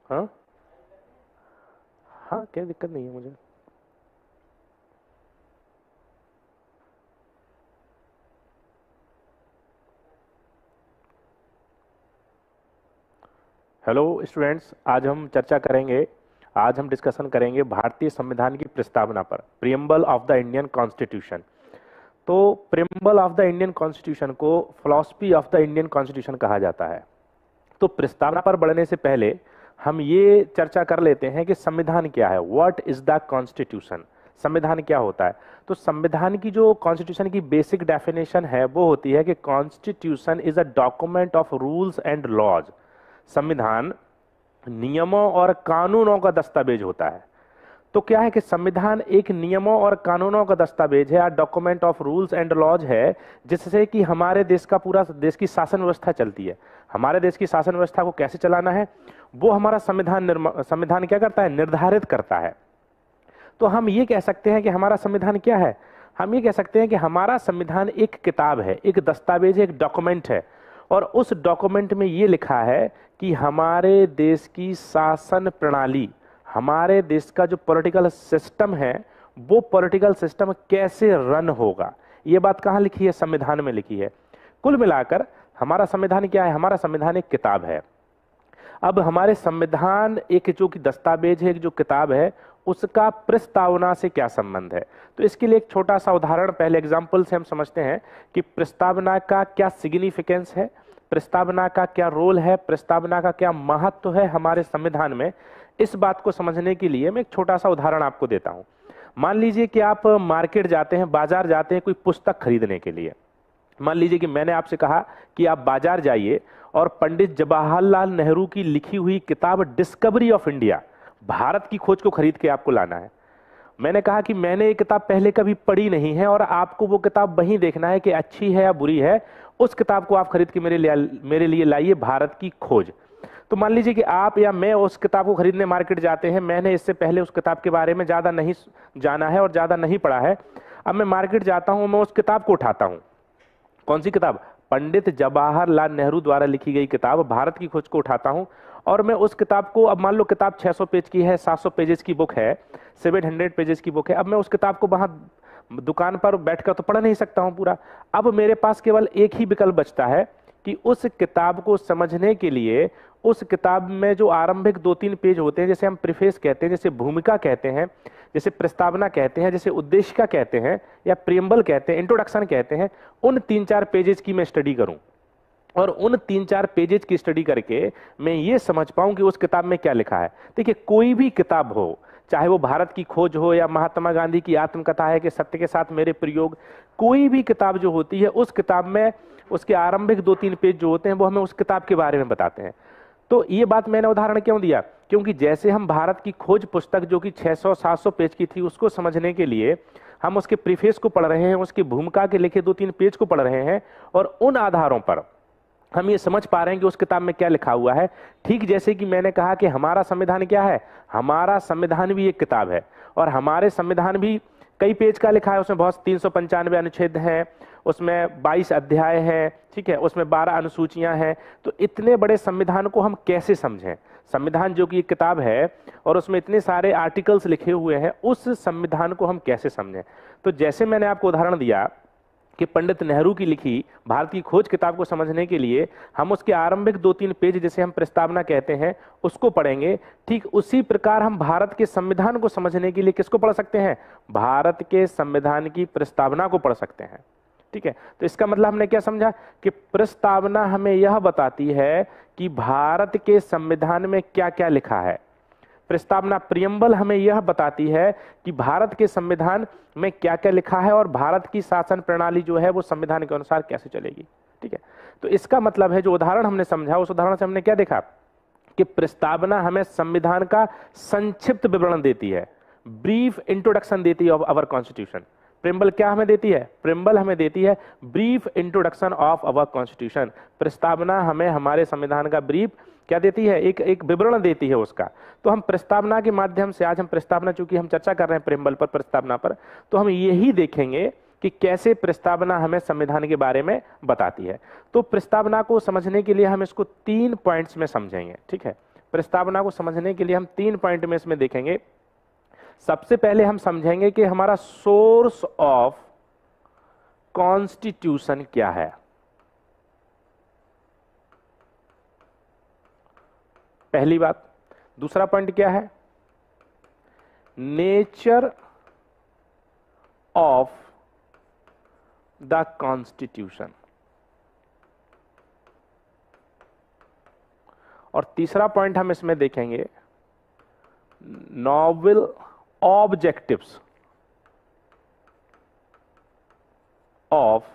हाँ हाँ, क्या दिक्कत नहीं है मुझे। हेलो स्टूडेंट्स, आज हम डिस्कशन करेंगे भारतीय संविधान की प्रस्तावना पर, preamble of the Indian constitution. तो preamble of the Indian constitution को philosophy of the Indian constitution कहा जाता है। तो प्रस्तावना पर बढ़ने से पहले हम ये चर्चा कर लेते हैं कि संविधान क्या है, व्हाट इज द कॉन्स्टिट्यूशन। संविधान क्या होता है? तो संविधान की जो कॉन्स्टिट्यूशन की बेसिक डेफिनेशन है वो होती है कि constitution is a document of rules and laws. संविधान नियमों और कानूनों का दस्तावेज होता है। तो क्या है कि संविधान एक नियमों और कानूनों का दस्तावेज है, document of rules and laws है, जिससे कि हमारे देश का पूरा देश की शासन व्यवस्था चलती है। हमारे देश की शासन व्यवस्था को कैसे चलाना है वो हमारा संविधान क्या करता है, निर्धारित करता है। तो हम ये कह सकते हैं कि हमारा संविधान क्या है, हम ये कह सकते हैं कि हमारा संविधान एक किताब है, एक दस्तावेज है, एक डॉक्यूमेंट है। और उस डॉक्यूमेंट में ये लिखा है कि हमारे देश की शासन प्रणाली, हमारे देश का जो पॉलिटिकल सिस्टम है वो पॉलिटिकल सिस्टम कैसे रन होगा। ये बात कहाँ लिखी है? संविधान में लिखी है। कुल मिलाकर हमारा संविधान क्या है? हमारा संविधान एक किताब है। अब हमारे संविधान एक जो कि दस्तावेज है, एक जो किताब है, उसका प्रस्तावना से क्या संबंध है? तो इसके लिए एक छोटा सा उदाहरण, पहले एग्जाम्पल से हम समझते हैं कि प्रस्तावना का क्या सिग्निफिकेंस है, प्रस्तावना का क्या रोल है, प्रस्तावना का क्या महत्व है हमारे संविधान में। इस बात को समझने के लिए मैं एक छोटा सा उदाहरण आपको देता हूं। मान लीजिए कि आप मार्केट जाते हैं, बाजार जाते हैं कोई पुस्तक खरीदने के लिए। मान लीजिए कि मैंने आपसे कहा कि आप बाजार जाइए और पंडित जवाहरलाल नेहरू की लिखी हुई किताब डिस्कवरी ऑफ इंडिया, भारत की खोज को खरीद के आपको लाना है। मैंने कहा कि मैंने ये किताब पहले कभी पढ़ी नहीं है और आपको वो किताब वहीं देखना है कि अच्छी है या बुरी है। उस किताब को आप खरीद के मेरे लिए लाइए, भारत की खोज। तो मान लीजिए कि आप या मैं उस किताब को खरीदने मार्केट जाते हैं। मैंने इससे पहले उस किताब के बारे में ज्यादा नहीं जाना है और ज्यादा नहीं पढ़ा है। अब मैं मार्केट जाता हूं, मैं उस किताब को उठाता हूं। कौन सी किताब? पंडित जवाहरलाल नेहरू द्वारा लिखी गई किताब भारत की खोज को उठाता हूं और मैं उस किताब को, अब मान लो किताब 600 पेज की है, 700 पेजेस की बुक है, 700 पेजेस की बुक है। अब मैं उस किताब को वहां दुकान पर बैठकर तो पढ़ नहीं सकता हूं पूरा। अब मेरे पास केवल एक ही विकल्प बचता है कि उस किताब को समझने के लिए उस किताब में जो आरंभिक 2-3 पेज होते हैं, जैसे हम प्रीफेस कहते हैं, जैसे भूमिका कहते हैं, जैसे प्रस्तावना कहते हैं, जैसे उद्देशिका कहते हैं, या प्रियम्बल कहते हैं, इंट्रोडक्शन कहते हैं, उन 3-4 पेजेस की मैं स्टडी करूं और उन 3-4 पेजेस की स्टडी करके मैं ये समझ पाऊं कि उस किताब में क्या लिखा है। देखिए, कोई भी किताब हो, चाहे वो भारत की खोज हो या महात्मा गांधी की आत्मकथा है कि सत्य के साथ मेरे प्रयोग, कोई भी किताब जो होती है उस किताब में उसके आरंभिक 2-3 पेज जो होते हैं वो हमें उस किताब के बारे में बताते हैं। तो ये बात मैंने उदाहरण क्यों दिया? क्योंकि जैसे हम भारत की खोज पुस्तक जो कि 600-700 पेज की थी उसको समझने के लिए हम उसके प्रीफेस को पढ़ रहे हैं, उसकी भूमिका के लिखे 2-3 पेज को पढ़ रहे हैं और उन आधारों पर हम ये समझ पा रहे हैं कि उस किताब में क्या लिखा हुआ है। ठीक जैसे कि मैंने कहा कि हमारा संविधान क्या है, हमारा संविधान भी एक किताब है और हमारे संविधान भी कई पेज का लिखा है। उसमें बहुत 395 अनुच्छेद हैं, उसमें 22 अध्याय हैं, ठीक है, उसमें 12 अनुसूचियां हैं। तो इतने बड़े संविधान को हम कैसे समझें? संविधान जो कि एक किताब है और उसमें इतने सारे आर्टिकल्स लिखे हुए हैं, उस संविधान को हम कैसे समझें? तो जैसे मैंने आपको उदाहरण दिया कि पंडित नेहरू की लिखी भारत की खोज किताब को समझने के लिए हम उसके आरंभिक 2-3 पेज, जिसे हम प्रस्तावना कहते हैं, उसको पढ़ेंगे। ठीक उसी प्रकार हम भारत के संविधान को समझने के लिए किसको पढ़ सकते हैं? भारत के संविधान की प्रस्तावना को पढ़ सकते हैं। ठीक है, तो इसका मतलब हमने क्या समझा कि प्रस्तावना हमें यह बताती है कि भारत के संविधान में क्या क्या लिखा है। प्रस्तावना, प्रियम्बल, हमें यह बताती है कि भारत के संविधान में क्या क्या लिखा है और भारत की शासन प्रणाली जो है वो संविधान के अनुसार कैसे चलेगी। ठीक है, तो इसका मतलब है, जो उदाहरण हमने समझा उस उदाहरण से हमने क्या देखा कि प्रस्तावना हमें संविधान का संक्षिप्त विवरण देती है, ब्रीफ इंट्रोडक्शन देती है ऑफ आवर कॉन्स्टिट्यूशन। प्रियम्बल क्या हमें देती है? प्रियम्बल हमें देती है brief introduction of our constitution. प्रस्तावना हमें हमारे संविधान का ब्रीफ क्या देती है? एक विवरण देती है उसका। तो हम प्रस्तावना के माध्यम से, आज हम प्रस्तावना, चूंकि हम चर्चा कर रहे हैं प्रियम्बल पर, प्रस्तावना पर, तो हम यही देखेंगे कि कैसे प्रस्तावना हमें संविधान के बारे में बताती है। तो प्रस्तावना को समझने के लिए हम इसको 3 पॉइंट्स में समझेंगे। ठीक है, प्रस्तावना को समझने के लिए हम 3 पॉइंट में इसमें देखेंगे। सबसे पहले हम समझेंगे कि हमारा सोर्स ऑफ कॉन्स्टिट्यूशन क्या है। पहली बात। दूसरा पॉइंट क्या है? Nature of the constitution. और तीसरा पॉइंट हम इसमें देखेंगे novel objectives of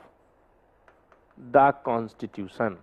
the constitution.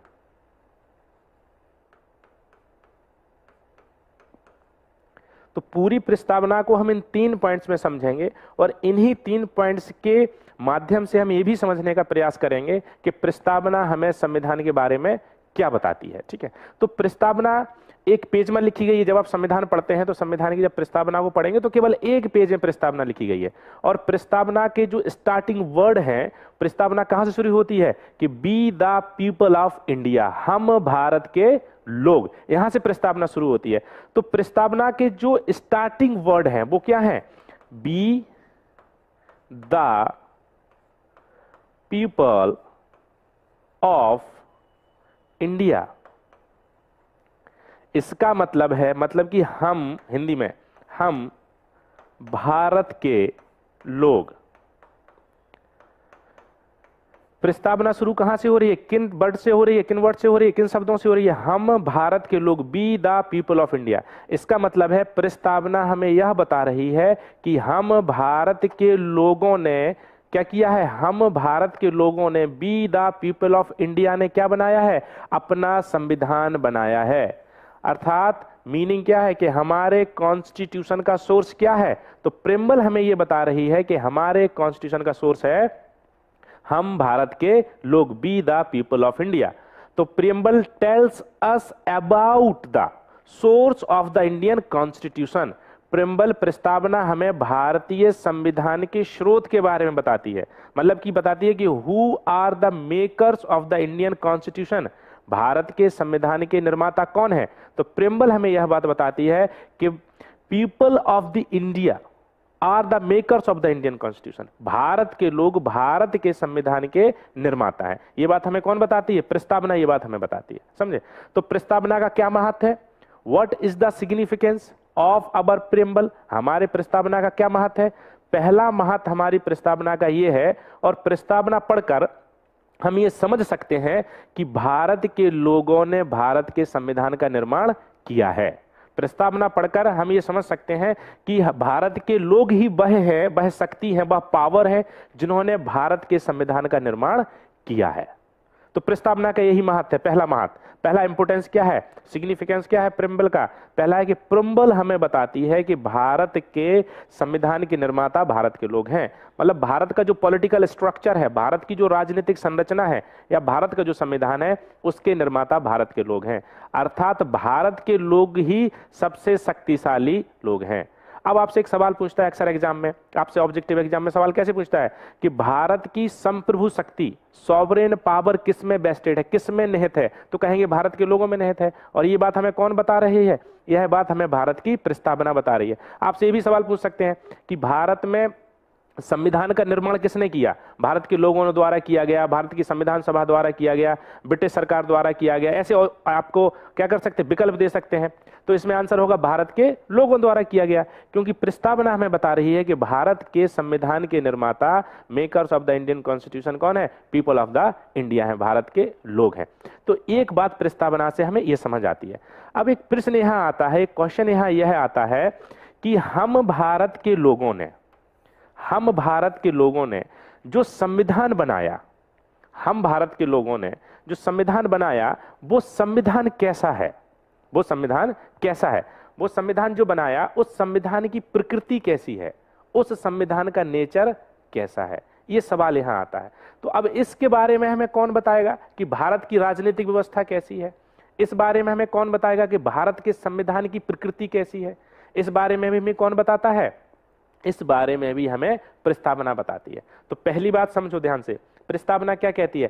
तो पूरी प्रस्तावना को हम इन 3 पॉइंट्स में समझेंगे और इन्हीं 3 पॉइंट्स के माध्यम से हम ये भी समझने का प्रयास करेंगे कि प्रस्तावना हमें संविधान के बारे में क्या बताती है। ठीक है, तो प्रस्तावना एक पेज में लिखी गई है। जब आप संविधान पढ़ते हैं तो संविधान की जब प्रस्तावना को पढ़ेंगे तो केवल एक पेज में प्रस्तावना लिखी गई है। और प्रस्तावना के जो स्टार्टिंग वर्ड हैं, प्रस्तावना कहां से शुरू होती है कि B the people of India, हम भारत के लोग, यहां से प्रस्तावना शुरू होती है। तो प्रस्तावना के जो स्टार्टिंग वर्ड हैं वो क्या हैं? B the people of India. इसका मतलब है, मतलब कि हम, हिंदी में हम भारत के लोग। प्रस्तावना शुरू कहां से हो रही है? किन वर्ड से हो रही है? किन वर्ड से हो रही है? किन शब्दों से हो रही है? हम भारत के लोग, we the people of India. इसका मतलब है प्रस्तावना हमें यह बता रही है कि हम भारत के लोगों ने क्या किया है? हम भारत के लोगों ने, B the people of India ने क्या बनाया है? अपना संविधान बनाया है। अर्थात मीनिंग क्या है कि हमारे कॉन्स्टिट्यूशन का सोर्स क्या है? तो प्रेम्बल हमें यह बता रही है कि हमारे कॉन्स्टिट्यूशन का सोर्स है हम भारत के लोग, we the people of India. तो preamble tells us about the source of the Indian constitution. Preamble प्रस्तावना हमें भारतीय संविधान के स्रोत के बारे में बताती है। मतलब कि बताती है कि who are the makers of the Indian constitution, Bharat के संविधान के निर्माता कौन है? तो प्रेम्बल हमें यह बात बताती है कि people of the India are the makers of the Indian constitution. Bharat के लोग भारत के संविधान के निर्माता हैं। यह बात हमें कौन बताती है? प्रस्तावना ये बात हमें बताती है। समझे? तो प्रस्तावना का क्या महत्व है? What is the significance of our preamble? हमारे प्रस्तावना का क्या महत्व है? पहला महत्व हमारी प्रस्तावना का यह है, और प्रस्तावना पढ़कर हम ये समझ सकते हैं कि भारत के लोगों ने भारत के संविधान का निर्माण किया है। प्रस्तावना पढ़कर हम ये समझ सकते हैं कि भारत के लोग ही वह है, वह शक्ति है, वह पावर है जिन्होंने भारत के संविधान का निर्माण किया है। तो प्रस्तावना का यही महत्व है, पहला महत्व, पहला इंपोर्टेंस क्या है, सिग्निफिकेंस क्या है प्रेम्बल का? पहला है कि प्रेम्बल हमें बताती है कि भारत के संविधान के निर्माता भारत के लोग हैं। मतलब भारत का जो पॉलिटिकल स्ट्रक्चर है, भारत की जो राजनीतिक संरचना है, या भारत का जो संविधान है, उसके निर्माता भारत के लोग हैं। अर्थात भारत के लोग ही सबसे शक्तिशाली लोग हैं। अब आपसे एक सवाल पूछता है अक्सर एग्जाम में, आपसे ऑब्जेक्टिव एग्जाम में सवाल कैसे पूछता है कि भारत की संप्रभु शक्ति, सॉवरेन पावर किस में वेस्टेड है, किस में निहित है? तो कहेंगे भारत के लोगों में निहित है। और ये बात हमें कौन बता रही है? यह बात हमें भारत की प्रस्तावना बता रही है। आपसे ये भी सवाल पूछ सकते हैं कि भारत में संविधान का निर्माण किसने किया? भारत के लोगों द्वारा किया गया, भारत की संविधान सभा द्वारा किया गया, ब्रिटिश सरकार द्वारा किया गया, ऐसे आपको क्या कर सकते हैं, विकल्प दे सकते हैं। तो इसमें आंसर होगा भारत के लोगों द्वारा किया गया, क्योंकि प्रस्तावना हमें बता रही है कि भारत के संविधान के निर्माता, makers of the Indian constitution कौन है? पीपल ऑफ द इंडिया है, भारत के लोग हैं। तो एक बात प्रस्तावना से हमें यह समझ आती है। अब एक प्रश्न यहां आता है, एक क्वेश्चन यहां यह आता है कि हम भारत के लोगों ने जो संविधान बनाया, हम भारत के लोगों ने जो संविधान बनाया, वो संविधान कैसा है? वो संविधान कैसा है? वो संविधान जो बनाया, उस संविधान की प्रकृति कैसी है? उस संविधान का नेचर कैसा है? ये सवाल यहां आता है। तो अब इसके बारे में हमें कौन बताएगा कि भारत की राजनीतिक व्यवस्था कैसी है? इस बारे में हमें कौन बताएगा कि भारत के संविधान की प्रकृति कैसी है? इस बारे में भी हमें कौन बताता है? इस बारे में भी हमें प्रस्तावना बताती है। तो पहली बात समझो ध्यान से, प्रस्तावना क्या कहती है?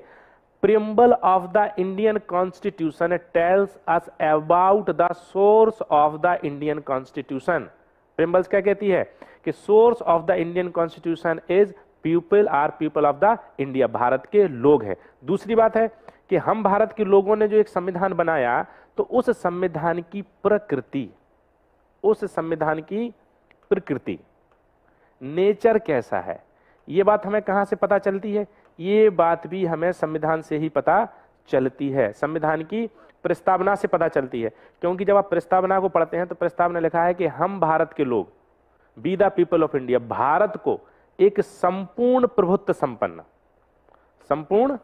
preamble of the Indian Constitution tells us about the source of the Indian Constitution. preambles क्या कहती है कि source of the Indian Constitution is people are people of the India, Bharat के लोग हैं। दूसरी बात है कि हम भारत के लोगों ने जो एक संविधान बनाया तो उस संविधान की प्रकृति, उस संविधान की प्रकृति, नेचर कैसा है, ये बात हमें कहां से पता चलती है? ये बात भी हमें संविधान से ही पता चलती है, संविधान की प्रस्तावना से पता चलती है। क्योंकि जब आप प्रस्तावना को पढ़ते हैं तो प्रस्तावना लिखा है कि हम भारत के लोग, we the people of India, Bharat को एक संपूर्ण प्रभुत्व संपन्न, संपूर्ण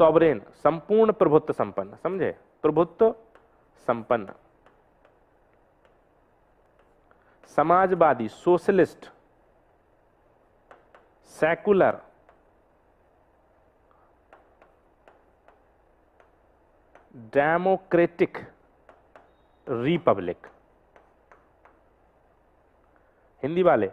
सॉवरेन, संपूर्ण प्रभुत्व संपन्न, समझे, प्रभुत्व संपन्न, Samajwadi, socialist, secular, democratic Republic. Hindi वाले,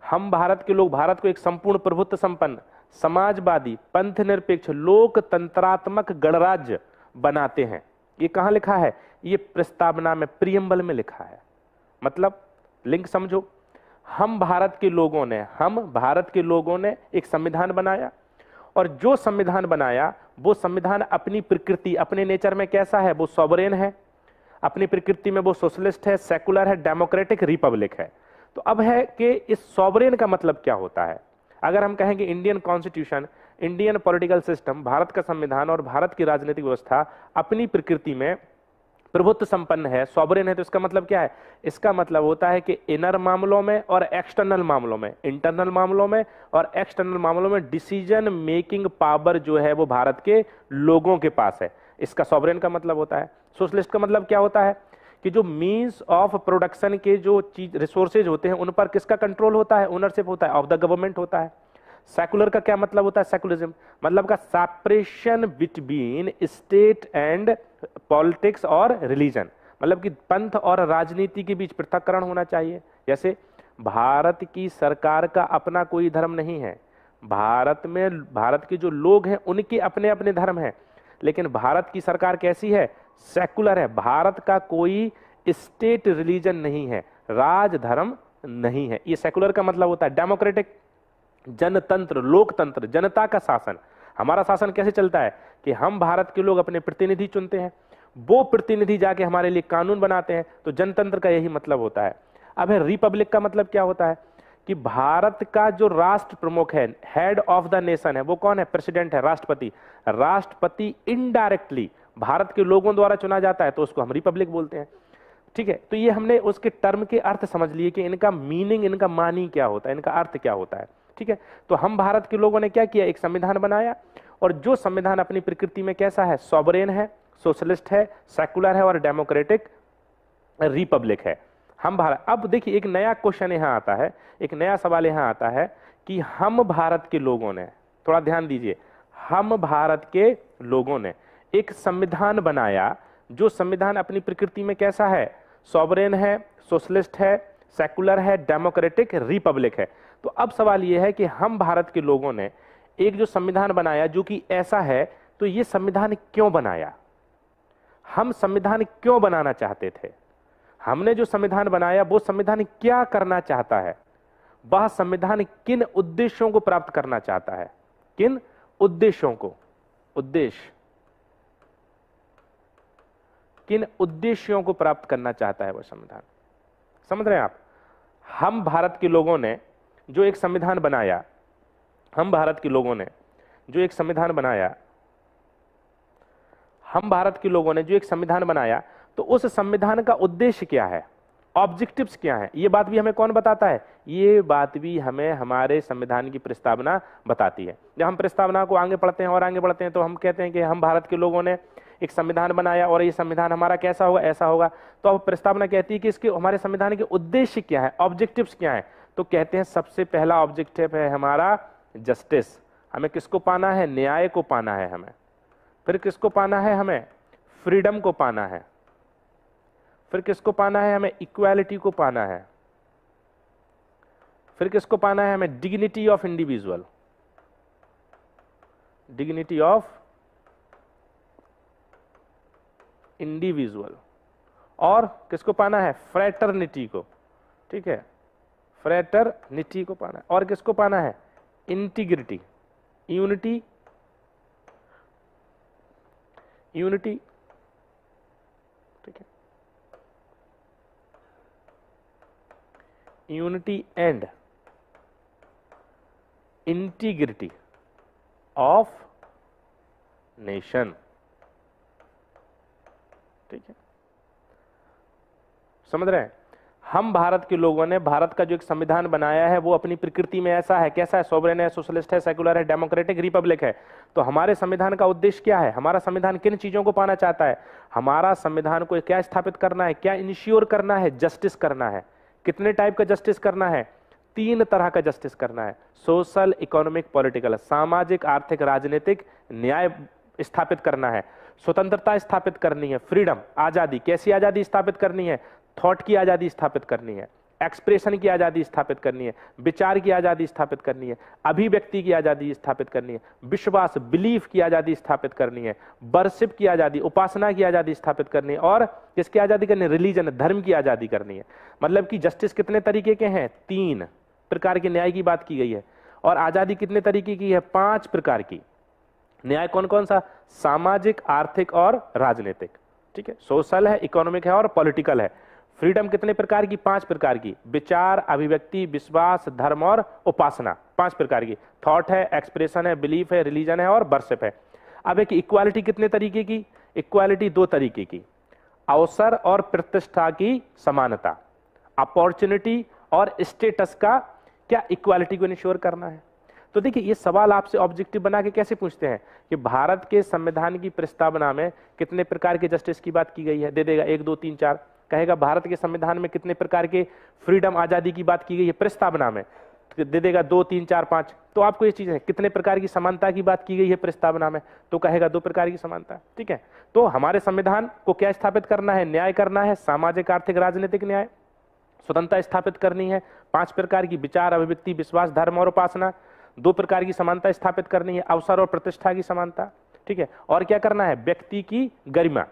हम भारत के लोग भारत को एक संपूर्ण प्रभुत्व संपन्न, समाजवादी, पंथ निरपेक्ष, लोकतंत्रात्मक गणराज्य बनाते हैं। ये कहां लिखा है? ये प्रस्तावना में, प्रियम्बल में लिखा है। मतलब लिंक समझो, हम भारत के लोगों ने एक संविधान बनाया, और जो संविधान बनाया वो संविधान अपनी प्रकृति, अपने नेचर में कैसा है? वो सॉवरेन है, अपनी प्रकृति में वो सोशलिस्ट है, सेकुलर है, डेमोक्रेटिक रिपब्लिक है। तो अब है कि इस सॉवरेन का मतलब क्या होता है? अगर हम कहेंगे Indian constitution, Indian political system, Bharat का संविधान और भारत की राजनीतिक व्यवस्था अपनी प्रकृति में प्रभुत्व संपन्न है, सॉवरेन है, तो इसका मतलब क्या है? इसका मतलब होता है कि इनर मामलों में और एक्सटर्नल मामलों में, इंटरनल मामलों में और एक्सटर्नल मामलों में डिसीजन मेकिंग पावर जो है वो भारत के लोगों के पास है। इसका सॉवरेन का मतलब होता है। सोशलिस्ट का मतलब क्या होता है? कि जो मीन्स ऑफ प्रोडक्शन के जो चीज रिसोर्सेज होते हैं उन पर किसका कंट्रोल होता है? ओनरशिप होता है, ऑफ द गवर्नमेंट होता है। सेकुलर का क्या मतलब होता है? सेकुलरिज्म मतलब का separation between state and politics और रिलीजन, मतलब कि पंथ और राजनीति के बीच पृथक्करण होना चाहिए। जैसे भारत की सरकार का अपना कोई धर्म नहीं है, भारत के जो लोग हैं उनके अपने अपने धर्म हैं, लेकिन भारत की सरकार कैसी है? सेकुलर है। भारत का कोई स्टेट रिलीजन नहीं है, राज धर्म नहीं है। ये सेकुलर का मतलब होता है। डेमोक्रेटिक, जनतंत्र, लोकतंत्र, जनता का शासन। हमारा शासन कैसे चलता है कि हम भारत के लोग अपने प्रतिनिधि चुनते हैं, वो प्रतिनिधि जाके हमारे लिए कानून बनाते हैं। तो जनतंत्र का यही मतलब होता है। अब है रिपब्लिक का मतलब क्या होता है? कि भारत का जो राष्ट्र प्रमुख है, हेड ऑफ द नेशन है, वो कौन है? प्रेसिडेंट है, राष्ट्रपति। राष्ट्रपति इनडायरेक्टली भारत के लोगों द्वारा चुना जाता है, तो उसको हम रिपब्लिक बोलते हैं। ठीक है, तो ये हमने उसके टर्म के अर्थ समझ लिए कि इनका मीनिंग, इनका मानी क्या होता है, इनका अर्थ क्या होता है। ठीक है, तो हम भारत के लोगों ने क्या किया? एक संविधान बनाया, और जो संविधान अपनी प्रकृति में कैसा है? सॉवरेन है, सोशलिस्ट है, सेकुलर है और डेमोक्रेटिक रिपब्लिक है। हम भारत, अब देखिए एक नया क्वेश्चन यहां आता है, एक नया सवाल यहां आता है कि हम भारत के लोगों ने, थोड़ा ध्यान दीजिए, हम भारत के लोगों ने एक संविधान बनाया, जो संविधान अपनी प्रकृति में कैसा है? सॉवरेन है, सोशलिस्ट है, सेकुलर है, डेमोक्रेटिक रिपब्लिक है। तो अब सवाल यह है कि हम भारत के लोगों ने एक जो संविधान बनाया जो कि ऐसा है, तो ये संविधान क्यों बनाया? हम संविधान क्यों बनाना चाहते थे? हमने जो संविधान बनाया वो संविधान क्या करना चाहता है? वह संविधान किन उद्देश्यों को प्राप्त करना चाहता है? किन उद्देश्यों को, उद्देश्य, किन उद्देश्यों को प्राप्त करना चाहता है वह संविधान? समझ रहे हैं आप? हम भारत के लोगों ने जो एक संविधान बनाया, हम भारत के लोगों ने जो एक संविधान बनाया, हम भारत के लोगों ने जो एक संविधान बनाया, तो उस संविधान का उद्देश्य क्या है? ऑब्जेक्टिव्स क्या है? ये बात भी हमें कौन बताता है? ये बात भी हमें हमारे संविधान की प्रस्तावना बताती है। जब हम प्रस्तावना को आगे पढ़ते हैं और आगे बढ़ते हैं तो हम कहते हैं कि हम भारत के लोगों ने एक संविधान बनाया और ये संविधान हमारा कैसा होगा? ऐसा होगा। तो अब प्रस्तावना कहती है कि इसके हमारे संविधान के उद्देश्य क्या है, ऑब्जेक्टिव्स क्या है? तो कहते हैं सबसे पहला ऑब्जेक्टिव है हमारा जस्टिस। हमें किसको पाना है? न्याय को पाना है हमें। फिर किसको पाना है? हमें फ्रीडम को पाना है। फिर किसको पाना है? हमें इक्वालिटी को पाना है। फिर किसको पाना है? हमें dignity of individual. Dignity of individual, और किसको पाना है? फ्रेटर्निटी को, ठीक है, फ्रेटर्निटी को पाना है। और किसको पाना है? इंटीग्रिटी, यूनिटी, यूनिटी, ठीक है, unity and integrity of nation, ठीक है, समझ रहे हैं? हम भारत के लोगों ने भारत का जो एक संविधान बनाया है वो अपनी प्रकृति में ऐसा है, कैसा है? सॉवरेन है, सोशलिस्ट है, सेकुलर है, डेमोक्रेटिक, रिपब्लिक है। तो हमारे संविधान का उद्देश्य क्या है? हमारा संविधान किन चीजों को पाना चाहता है? हमारा संविधान को क्या स्थापित करना है, क्या इंश्योर करना है? जस्टिस करना है। कितने टाइप का जस्टिस करना है? 3 तरह का जस्टिस करना है, सोशल, इकोनॉमिक, पॉलिटिकल, सामाजिक, आर्थिक, राजनीतिक न्याय स्थापित करना है, स्वतंत्रता स्थापित करनी है, फ्रीडम, आजादी। कैसी आजादी स्थापित करनी है? थॉट की आजादी स्थापित करनी है, एक्सप्रेशन की आजादी स्थापित करनी है, विचार की आजादी स्थापित करनी है, अभिव्यक्ति की आजादी स्थापित करनी है, विश्वास, बिलीफ की आजादी स्थापित करनी है, वर्शिप की आजादी, उपासना की आजादी स्थापित करनी है, और किसकी आजादी करनी है? रिलीजन, धर्म की आजादी करनी है। मतलब कि जस्टिस कितने तरीके के हैं? 3 प्रकार के न्याय की बात की गई है। और आजादी कितने तरीके की है? 5 प्रकार की। न्याय कौन कौन सा? सामाजिक, आर्थिक और राजनीतिक, ठीक है, सोशल है, इकोनॉमिक है और पॉलिटिकल है। फ्रीडम कितने प्रकार की? 5 प्रकार की। विचार, अभिव्यक्ति, विश्वास, धर्म और उपासना, 5 प्रकार की। थॉट है, एक्सप्रेशन है, बिलीफ है, रिलीजन है और वर्शिप है। अब एक इक्वालिटी कितने तरीके की? इक्वालिटी 2 तरीके की, अवसर और प्रतिष्ठा की समानता, अपॉर्चुनिटी और स्टेटस का क्या इक्वालिटी को इंश्योर करना है। तो देखिए, ये सवाल आपसे ऑब्जेक्टिव बना के कैसे पूछते हैं कि भारत के संविधान की प्रस्तावना में कितने प्रकार के जस्टिस की बात की गई है? दे देगा 1 2 3 4। कहेगा भारत के संविधान में कितने प्रकार के फ्रीडम, आजादी की बात की गई है प्रस्तावना में? दे देगा 2 3 4 5। तो आपको ये चीज है, कितने प्रकार की समानता की बात की गई है प्रस्तावना में? तो कहेगा 2 प्रकार की समानता, ठीक है। तो हमारे संविधान को क्या स्थापित करना है? न्याय करना है, सामाजिक, आर्थिक, राजनीतिक न्याय, स्वतंत्रता स्थापित करनी है, 5 प्रकार की, विचार, अभिव्यक्ति, विश्वास, धर्म और उपासना, 2 प्रकार की समानता स्थापित करनी है, अवसर और प्रतिष्ठा की समानता, ठीक है। और क्या करना है? व्यक्ति की गरिमा।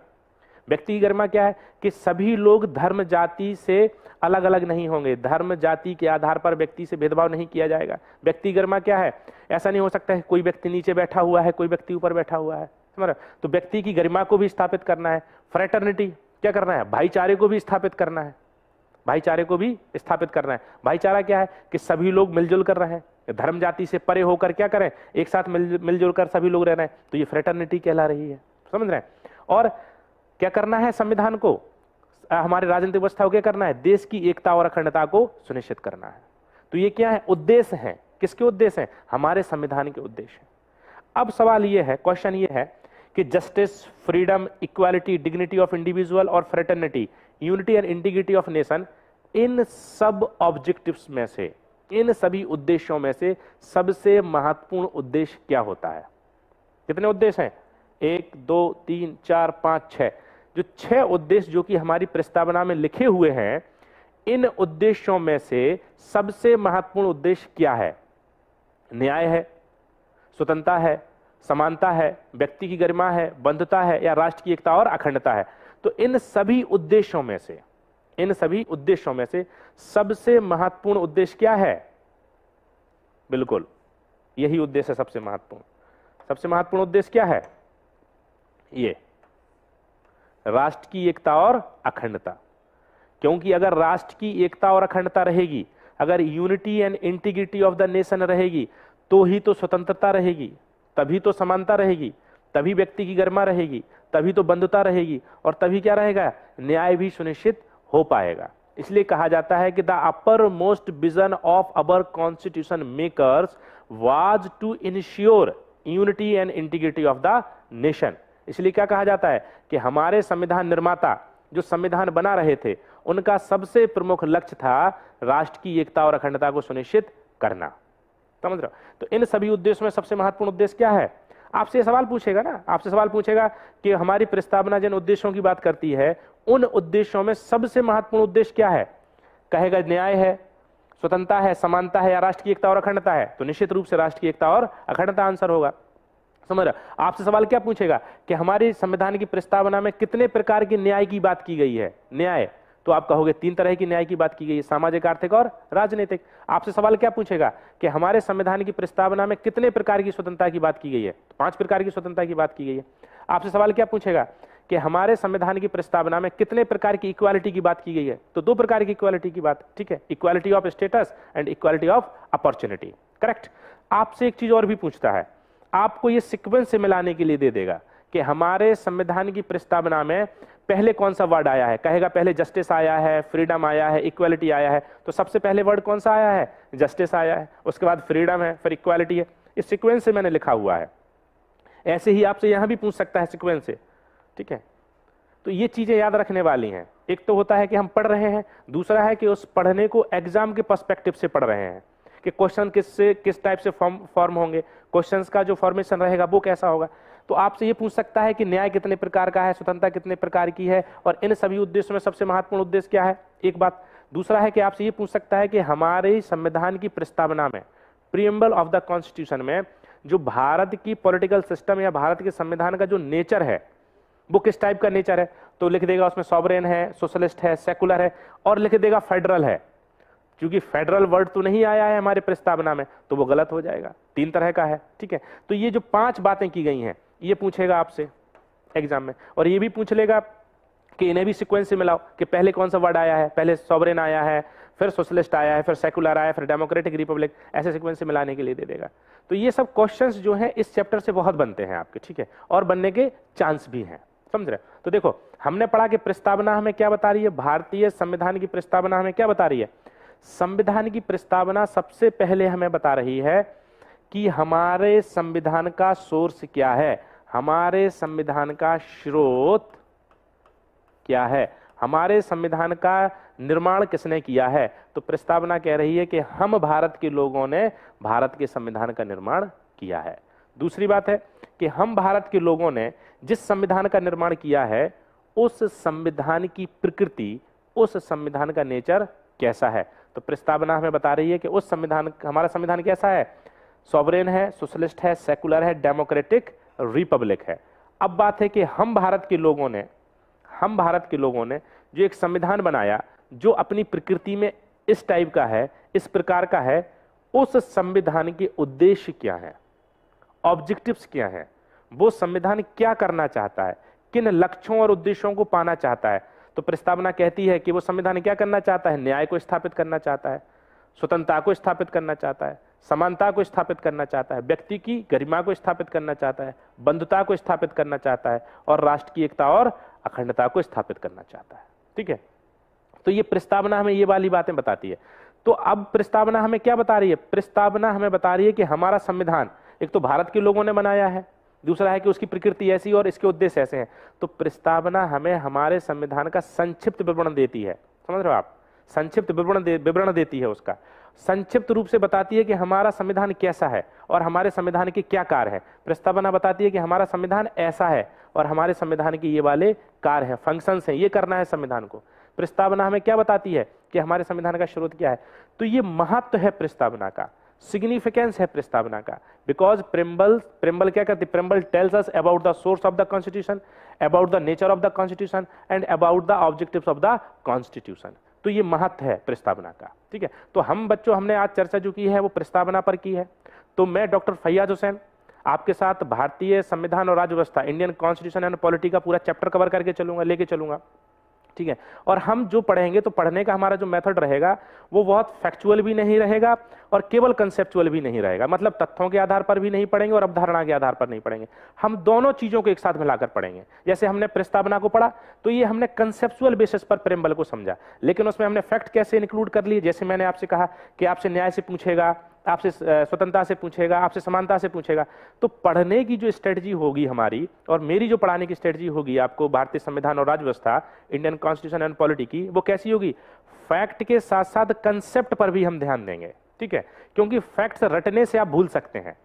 व्यक्ति की गरिमा क्या है? कि सभी लोग धर्म, जाति से अलग अलग नहीं होंगे, धर्म, जाति के आधार पर व्यक्ति से भेदभाव नहीं किया जाएगा। व्यक्ति की गरिमा क्या है? ऐसा नहीं हो सकता है कोई व्यक्ति नीचे बैठा हुआ है, कोई व्यक्ति ऊपर बैठा हुआ है, समझ रहे? तो व्यक्ति की गरिमा को भी स्थापित करना है। फ्रेटर्निटी क्या करना है? भाईचारे को भी स्थापित करना है, भाईचारे को भी स्थापित करना है। भाईचारा क्या है? कि सभी लोग मिलजुल कर रहे हैं, धर्म, जाति से परे होकर क्या करें? एक साथ मिलजुल कर सभी लोग रह रहे हैं, तो ये फ्रेटर्निटी कहला रही है, समझ रहे हैं? और क्या करना है? संविधान को, हमारे राजनीतिक व्यवस्था को क्या करना है? देश की एकता और अखंडता को सुनिश्चित करना है। तो ये क्या है? उद्देश्य हैं। किसके उद्देश्य हैं? हमारे संविधान के उद्देश्य हैं। अब सवाल ये है, क्वेश्चन ये है कि justice, freedom, equality, dignity of individual और fraternity, unity and integrity of nation, इन सब ऑब्जेक्टिव्स में से, इन सभी उद्देश्यों में से सबसे महत्वपूर्ण उद्देश्य क्या होता है? कितने उद्देश्य हैं? 1 2 3 4 5 6। जो 6 उद्देश्य जो कि हमारी प्रस्तावना में लिखे हुए हैं, इन उद्देश्यों में से सबसे महत्वपूर्ण उद्देश्य क्या है? न्याय है, स्वतंत्रता है, समानता है, व्यक्ति की गरिमा है, बंधुता है, या राष्ट्र की एकता और अखंडता है। तो इन सभी उद्देश्यों में से, इन सभी उद्देश्यों में से सबसे महत्वपूर्ण उद्देश्य क्या है? बिल्कुल यही उद्देश्य है सबसे महत्वपूर्ण। सबसे महत्वपूर्ण उद्देश्य क्या है? ये राष्ट्र की एकता और अखंडता। क्योंकि अगर राष्ट्र की एकता और अखंडता रहेगी, अगर unity and integrity of the nation रहेगी, तो ही तो स्वतंत्रता रहेगी, तभी तो समानता रहेगी, तभी व्यक्ति की गरिमा रहेगी, तभी तो बंधुता रहेगी, और तभी क्या रहेगा? न्याय भी सुनिश्चित हो पाएगा। इसलिए कहा जाता है कि the upper most vision of our constitution makers was to ensure unity and integrity of the nation. इसलिए क्या कहा जाता है कि हमारे संविधान निर्माता जो संविधान बना रहे थे, उनका सबसे प्रमुख लक्ष्य था राष्ट्र की एकता और अखंडता को सुनिश्चित करना, समझ रहे हो? तो इन सभी उद्देश्यों में सबसे महत्वपूर्ण उद्देश्य क्या है? आपसे सवाल पूछेगा ना, आपसे सवाल पूछेगा कि हमारी प्रस्तावना जिन उद्देश्यों की बात करती है, उन उद्देश्यों में सबसे महत्वपूर्ण उद्देश्य क्या है? कहेगा न्याय है, स्वतंत्रता है, समानता है, या राष्ट्र की एकता और अखंडता है? तो निश्चित रूप से राष्ट्र की एकता और अखंडता आंसर होगा। समझ रहे? आपसे सवाल क्या पूछेगा कि हमारे संविधान की प्रस्तावना में कितने प्रकार की न्याय की बात की गई है? न्याय, तो आप कहोगे 3 तरह की न्याय की बात की गई है, सामाजिक, आर्थिक और राजनीतिक। आपसे सवाल क्या पूछेगा कि हमारे संविधान की प्रस्तावना में कितने प्रकार की स्वतंत्रता की बात की गई है? 5 प्रकार की स्वतंत्रता की बात की गई है। आपसे सवाल क्या पूछेगा कि हमारे संविधान की प्रस्तावना में कितने प्रकार की इक्वालिटी की बात की गई है? तो 2 प्रकार की इक्वालिटी की बात, ठीक है, equality of status and equality of opportunity, correct. आपसे एक चीज और भी पूछता है, आपको ये सीक्वेंस से मिलाने के लिए दे देगा कि हमारे संविधान की प्रस्तावना में पहले कौन सा वर्ड आया है। कहेगा पहले जस्टिस आया है, फ्रीडम आया है, इक्वालिटी आया है, तो सबसे पहले वर्ड कौन सा आया है? जस्टिस आया है, उसके बाद फ्रीडम है, फिर इक्वालिटी है। इस सीक्वेंस से मैंने लिखा हुआ है। ऐसे ही आपसे यहां भी पूछ सकता है सीक्वेंस से, ठीक है। तो ये चीजें याद रखने वाली हैं। एक तो होता है कि हम पढ़ रहे हैं, दूसरा है कि उस पढ़ने को एग्जाम के पर्सपेक्टिव से पढ़ रहे हैं कि क्वेश्चन किस टाइप से फॉर्म होंगे, क्वेश्चंस का जो फॉर्मेशन रहेगा वो कैसा होगा। तो आपसे ये पूछ सकता है कि न्याय कितने प्रकार का है, स्वतंत्रता कितने प्रकार की है, और इन सभी उद्देश्यों में सबसे महत्वपूर्ण उद्देश्य क्या है, एक बात। दूसरा है कि आपसे ये पूछ सकता है कि हमारे संविधान की प्रस्तावना में, प्रीएम्बल ऑफ द कॉन्स्टिट्यूशन में, जो भारत की पॉलिटिकल सिस्टम या भारत के संविधान का जो नेचर है वो किस टाइप का नेचर है। तो लिख देगा उसमें सॉवरेन है, सोशलिस्ट है, सेकुलर है, और लिख देगा फेडरल है। क्योंकि फेडरल वर्ड तो नहीं आया है हमारे प्रस्तावना में, तो वो गलत हो जाएगा। 3 तरह का है, ठीक है। तो ये जो 5 बातें की गई हैं ये पूछेगा आपसे एग्जाम में, और ये भी पूछ लेगा कि इन्हें भी सीक्वेंस से मिलाओ कि पहले कौन सा वर्ड आया है, पहले सॉवरेन आया है, फिर सोशलिस्ट आया है, फिर सेकुलर आया है, फिर डेमोक्रेटिक रिपब्लिक, ऐसे सीक्वेंस से मिलाने के लिए दे देगा। तो ये सब क्वेश्चंस जो हैं इस चैप्टर से बहुत बनते हैं आपके, ठीक है, और बनने के चांस भी हैं, समझ रहे। तो देखो हमने पढ़ा कि प्रस्तावना हमें क्या बता रही है, भारतीय संविधान की प्रस्तावना हमें क्या बता रही है। संविधान की प्रस्तावना सबसे पहले हमें बता रही है कि हमारे संविधान का सोर्स क्या है, हमारे संविधान का स्रोत क्या है, हमारे संविधान का निर्माण किसने किया है। तो प्रस्तावना कह रही है कि हम भारत के लोगों ने भारत के संविधान का निर्माण किया है। दूसरी बात है कि हम भारत के लोगों ने जिस संविधान का निर्माण किया है उस संविधान की प्रकृति, उस संविधान का नेचर कैसा है। तो प्रस्तावना हमें बता रही है कि उस संविधान, हमारा संविधान कैसा है, सॉवरेन है, सोशलिस्ट है, सेकुलर है, डेमोक्रेटिक रिपब्लिक है। अब बात है कि हम भारत के लोगों ने जो एक संविधान बनाया जो अपनी प्रकृति में इस टाइप का है, इस प्रकार का है, उस संविधान के उद्देश्य क्या है, ऑब्जेक्टिव्स क्या है, वो संविधान क्या करना चाहता है, किन लक्ष्यों और उद्देश्यों को पाना चाहता है। तो प्रस्तावना कहती है कि वो संविधान क्या करना चाहता है, न्याय को स्थापित करना चाहता है, स्वतंत्रता को स्थापित करना चाहता है, समानता को स्थापित करना चाहता है, व्यक्ति की गरिमा को स्थापित करना चाहता है, बंधुता को स्थापित करना चाहता है, और राष्ट्र की एकता और अखंडता को स्थापित करना चाहता है, ठीक है। तो ये प्रस्तावना हमें ये वाली बातें बताती है। तो अब प्रस्तावना हमें क्या बता रही है, प्रस्तावना हमें बता रही है कि हमारा संविधान एक तो भारत के लोगों ने बनाया है, दूसरा है कि उसकी प्रकृति ऐसी और इसके उद्देश्य ऐसे हैं। तो प्रस्तावना हमें हमारे संविधान का संक्षिप्त विवरण देती है, समझ रहे हो आप, संक्षिप्त विवरण देती है, उसका संक्षिप्त रूप से बताती है कि हमारा संविधान कैसा है और हमारे संविधान के क्या कार्य है। प्रस्तावना बताती है कि हमारा संविधान ऐसा है और हमारे संविधान के ये वाले कार्य हैं, फंक्शंस हैं, ये करना है संविधान को। प्रस्तावना हमें क्या बताती है कि हमारे संविधान का स्रोत क्या है। तो ये महत्व है प्रस्तावना का, सिग्निफिकेंस है प्रस्तावना का, बिकॉज प्रेम्बल क्या करती है, preamble tells us about the source of the constitution, about the nature of the constitution and about the objectives of the constitution. तो ये महत्व है प्रस्तावना का, ठीक है। तो हम बच्चों, हमने आज चर्चा जो की है वो प्रस्तावना पर की है। तो मैं डॉक्टर फैयाज हुसैन आपके साथ भारतीय संविधान और राज्य व्यवस्था, इंडियन कॉन्स्टिट्यूशन एंड पॉलिटी का पूरा चैप्टर कवर करके चलूंगा, लेके चलूंगा, ठीक है। और हम जो पढ़ेंगे तो पढ़ने का हमारा जो मेथड रहेगा वो बहुत फैक्चुअल भी नहीं रहेगा और केवल कंसेप्चुअल भी नहीं रहेगा, मतलब तथ्यों के आधार पर भी नहीं पढ़ेंगे और अवधारणा के आधार पर नहीं पढ़ेंगे, हम दोनों चीजों को एक साथ मिलाकर पढ़ेंगे। जैसे हमने प्रस्तावना को पढ़ा तो ये हमने कंसेप्चुअल बेसिस पर प्रेम्बल को समझा, लेकिन उसमें हमने फैक्ट कैसे इंक्लूड कर लिए। जैसे मैंने आपसे कहा कि आपसे न्याय से पूछेगा, आपसे स्वतंत्रता से पूछेगा, आपसे समानता से पूछेगा। तो पढ़ने की जो स्ट्रेटजी होगी हमारी और मेरी जो पढ़ाने की स्ट्रेटजी होगी आपको भारतीय संविधान और राज्य व्यवस्था, इंडियन कॉन्स्टिट्यूशन एंड पॉलिटी की, वो कैसी होगी, फैक्ट के साथ साथ कंसेप्ट पर भी हम ध्यान देंगे, ठीक है। क्योंकि फैक्ट्स रटने से आप भूल सकते हैं,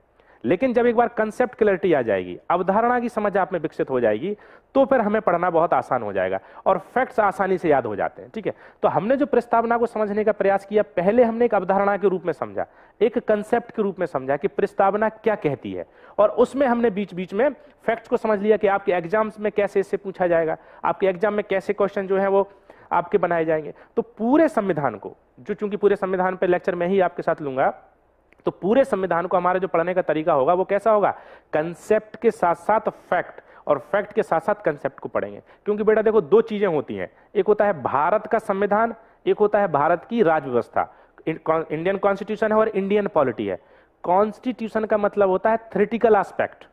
लेकिन जब एक बार कंसेप्ट क्लैरिटी आ जाएगी, अवधारणा की समझ आप में विकसित हो जाएगी, तो फिर हमें पढ़ना बहुत आसान हो जाएगा और फैक्ट्स आसानी से याद हो जाते हैं। ठीक है, तो हमने जो प्रस्तावना को समझने का प्रयास किया, पहले हमने एक अवधारणा के रूप में समझा, एक कंसेप्ट के रूप में समझा कि प्रस्तावना क्या कहती है, और उसमें हमने बीच बीच में फैक्ट्स को समझ लिया कि आपके एग्जाम्स में कैसे इससे पूछा जाएगा, आपके एग्जाम में कैसे क्वेश्चन जो है वो आपके बनाए जाएंगे। तो पूरे संविधान को, जो चूंकि पूरे संविधान पे लेक्चर मैं ही आपके साथ लूंगा, तो पूरे संविधान को हमारा जो पढ़ने का तरीका होगा वो कैसा होगा, कंसेप्ट के साथ साथ फैक्ट और फैक्ट के साथ साथ कंसेप्ट को पढ़ेंगे। क्योंकि बेटा देखो, दो चीजें होती हैं, एक होता है भारत का संविधान, एक होता है भारत की राज्य व्यवस्था। इंडियन कॉन्स्टिट्यूशन है और इंडियन पॉलिटी है। कॉन्स्टिट्यूशन का मतलब होता है थ्योरेटिकल एस्पेक्ट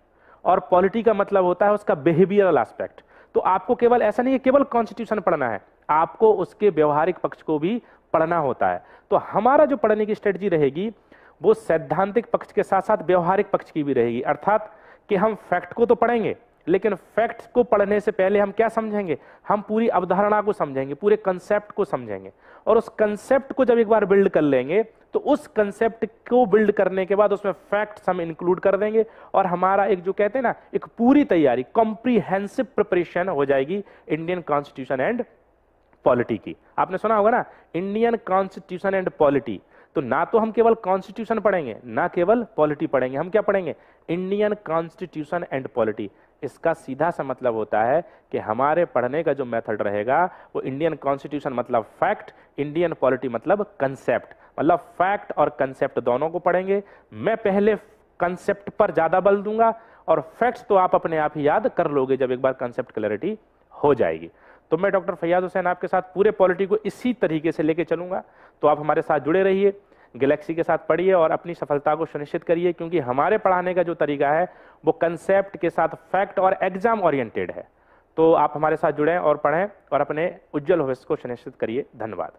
और पॉलिटी का मतलब होता है उसका बिहेवियरल एस्पेक्ट। तो आपको केवल ऐसा नहीं है केवल कॉन्स्टिट्यूशन पढ़ना है, आपको उसके व्यवहारिक पक्ष को भी पढ़ना होता है। तो हमारा जो पढ़ने की स्ट्रेटजी रहेगी वो सैद्धांतिक पक्ष के साथ साथ व्यवहारिक पक्ष की भी रहेगी। अर्थात कि हम फैक्ट को तो पढ़ेंगे, लेकिन फैक्ट्स को पढ़ने से पहले हम क्या समझेंगे, हम पूरी अवधारणा को समझेंगे, पूरे कंसेप्ट को समझेंगे, और उस कंसेप्ट को जब एक बार बिल्ड कर लेंगे तो उस कंसेप्ट को बिल्ड करने के बाद उसमें फैक्ट्स हम इंक्लूड कर देंगे और हमारा एक जो कहते हैं ना, एक पूरी तैयारी, कॉम्प्रिहेंसिव प्रिपरेशन हो जाएगी इंडियन कॉन्स्टिट्यूशन एंड पॉलिटी की। आपने सुना होगा ना, इंडियन कॉन्स्टिट्यूशन एंड पॉलिटी। तो ना तो हम केवल कॉन्स्टिट्यूशन पढ़ेंगे, ना केवल पॉलिटी पढ़ेंगे, हम क्या पढ़ेंगे, इंडियन कॉन्स्टिट्यूशन एंड पॉलिटी। इसका सीधा सा मतलब होता है कि हमारे पढ़ने का जो मेथड रहेगा वो इंडियन कॉन्स्टिट्यूशन मतलब फैक्ट, इंडियन पॉलिटी मतलब कंसेप्ट, मतलब फैक्ट और कंसेप्ट दोनों को पढ़ेंगे। मैं पहले कंसेप्ट पर ज्यादा बल दूंगा और फैक्ट्स तो आप अपने आप ही याद कर लोगे जब एक बार कंसेप्ट क्लैरिटी हो जाएगी। तो मैं डॉक्टर फैयाज हुसैन आपके साथ पूरे पॉलिटी को इसी तरीके से लेके चलूंगा। तो आप हमारे साथ जुड़े रहिए, गैलेक्सी के साथ पढ़िए और अपनी सफलता को सुनिश्चित करिए, क्योंकि हमारे पढ़ाने का जो तरीका है वो कंसेप्ट के साथ फैक्ट और एग्जाम ओरिएंटेड है। तो आप हमारे साथ जुड़ें और पढ़ें और अपने उज्जवल भविष्य को सुनिश्चित करिए। धन्यवाद।